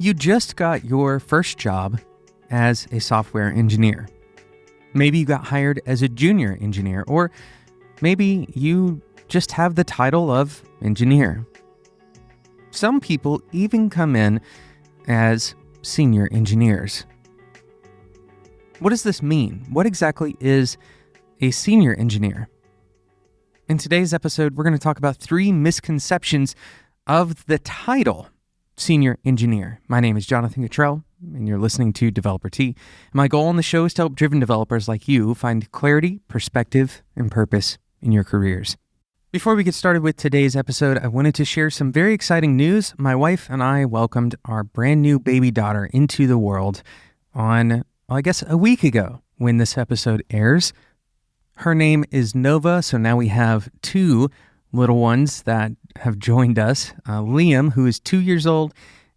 You just got your first job as a software engineer. Maybe you got hired as a junior engineer, or maybe you just have the title of engineer. Some people even come in as senior engineers. What does this mean? What exactly is a senior engineer? In today's episode, we're going to talk about 3 misconceptions of the title senior engineer. My name is Jonathan Cottrell, and you're listening to Developer Tea. My goal on the show is to help driven developers like you find clarity, perspective, and purpose in your careers. Before we get started with today's episode, I wanted to share some very exciting news. My wife and I welcomed our brand new baby daughter into the world on, a week ago when this episode airs. Her name is Nova, so now we have 2 little ones that have joined us, Liam, who is 2 years old,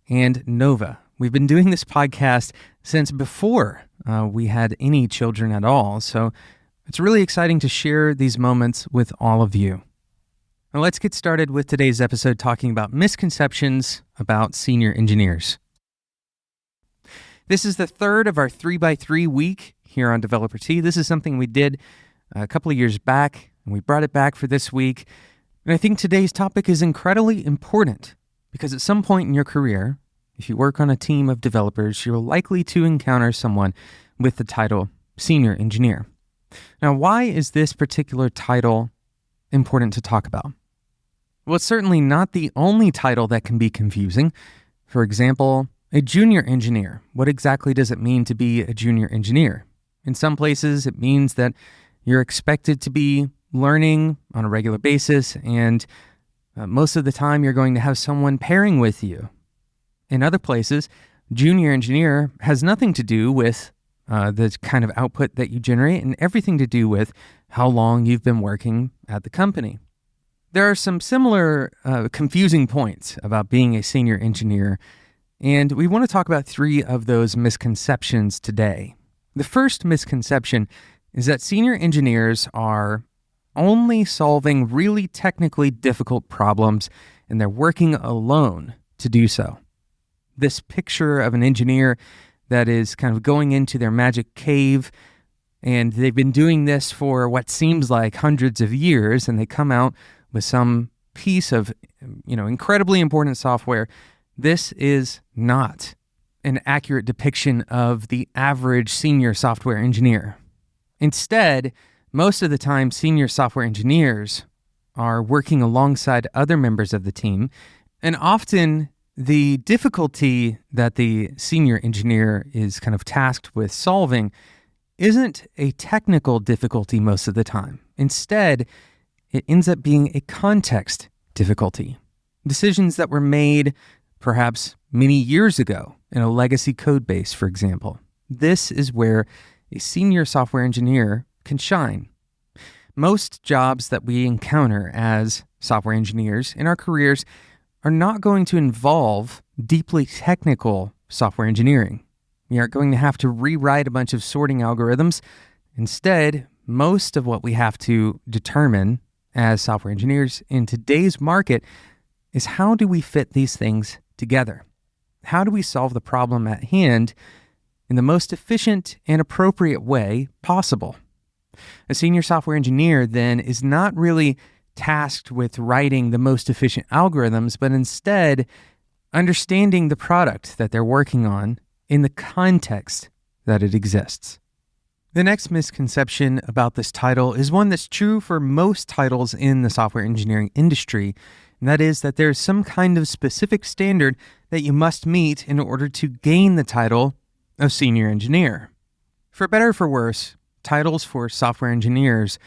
and Nova. We've been doing this podcast since before we had any children at all, so it's really exciting to share these moments with all of you. Now let's get started with today's episode talking about misconceptions about senior engineers. This is the 3rd of our 3x3 week here on Developer Tea. This is something we did a couple of years back, and we brought it back for this week. And I think today's topic is incredibly important because at some point in your career, if you work on a team of developers, you're likely to encounter someone with the title senior engineer. Now, why is this particular title important to talk about? Well, it's certainly not the only title that can be confusing. For example, a junior engineer. What exactly does it mean to be a junior engineer? In some places, it means that you're expected to be learning on a regular basis, and most of the time you're going to have someone pairing with you. In other places, junior engineer has nothing to do with the kind of output that you generate and everything to do with how long you've been working at the company. There are some similar confusing points about being a senior engineer, and we want to talk about 3 of those misconceptions today. The first misconception is that senior engineers are only solving really technically difficult problems, and they're working alone to do so. This picture of an engineer that is kind of going into their magic cave, and they've been doing this for what seems like hundreds of years, and they come out with some piece of, incredibly important software. This is not an accurate depiction of the average senior software engineer. Instead, most of the time, senior software engineers are working alongside other members of the team, and often the difficulty that the senior engineer is kind of tasked with solving isn't a technical difficulty most of the time. Instead, it ends up being a context difficulty. Decisions that were made perhaps many years ago in a legacy code base, for example. This is where a senior software engineer can shine. Most jobs that we encounter as software engineers in our careers are not going to involve deeply technical software engineering. We aren't going to have to rewrite a bunch of sorting algorithms. Instead, most of what we have to determine as software engineers in today's market is how do we fit these things together? How do we solve the problem at hand in the most efficient and appropriate way possible? A senior software engineer then is not really tasked with writing the most efficient algorithms, but instead understanding the product that they're working on in the context that it exists. The next misconception about this title is one that's true for most titles in the software engineering industry, and that is that there's some kind of specific standard that you must meet in order to gain the title of senior engineer. For better or for worse, titles for software engineers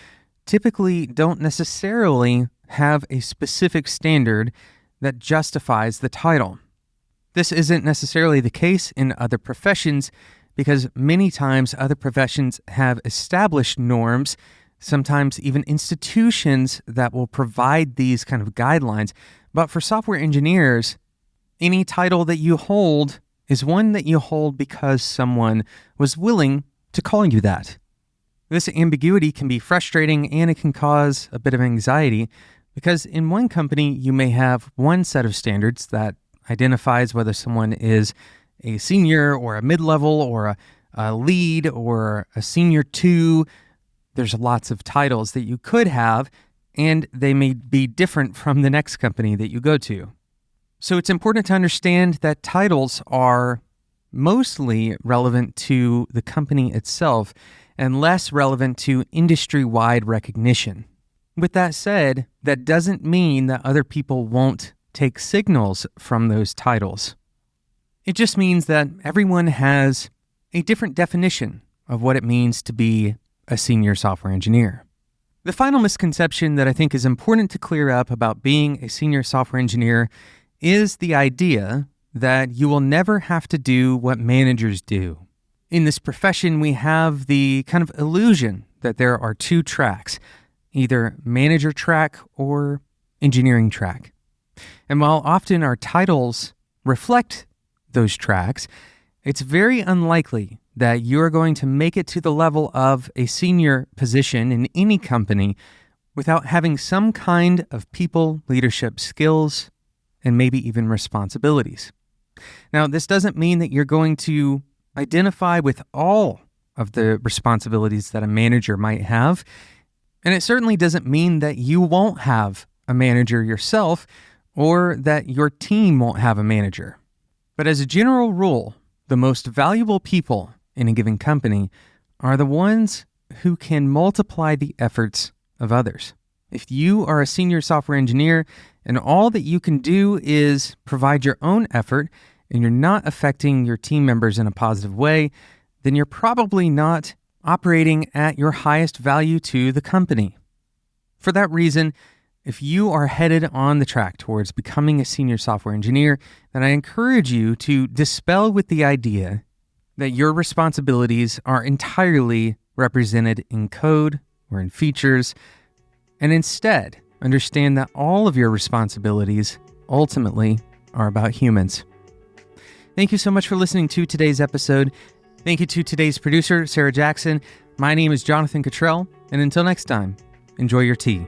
typically don't necessarily have a specific standard that justifies the title. This isn't necessarily the case in other professions because many times other professions have established norms, sometimes even institutions that will provide these kind of guidelines. But for software engineers, any title that you hold is one that you hold because someone was willing to call you that. This ambiguity can be frustrating and it can cause a bit of anxiety because in one company you may have one set of standards that identifies whether someone is a senior or a mid-level or a lead or a senior 2. There's lots of titles that you could have, and they may be different from the next company that you go to. So it's important to understand that titles are mostly relevant to the company itself and less relevant to industry-wide recognition. With that said, that doesn't mean that other people won't take signals from those titles. It just means that everyone has a different definition of what it means to be a senior software engineer. The final misconception that I think is important to clear up about being a senior software engineer is the idea that you will never have to do what managers do. In this profession, we have the kind of illusion that there are 2 tracks, either manager track or engineering track. And while often our titles reflect those tracks, it's very unlikely that you're going to make it to the level of a senior position in any company without having some kind of people leadership skills and maybe even responsibilities. Now, this doesn't mean that you're going to identify with all of the responsibilities that a manager might have, and it certainly doesn't mean that you won't have a manager yourself or that your team won't have a manager. But as a general rule, the most valuable people in a given company are the ones who can multiply the efforts of others. If you are a senior software engineer and all that you can do is provide your own effort and you're not affecting your team members in a positive way, then you're probably not operating at your highest value to the company. For that reason, if you are headed on the track towards becoming a senior software engineer, then I encourage you to dispel with the idea that your responsibilities are entirely represented in code or in features, and instead understand that all of your responsibilities ultimately are about humans. Thank you so much for listening to today's episode. Thank you to today's producer, Sarah Jackson. My name is Jonathan Cottrell, and until next time, enjoy your tea.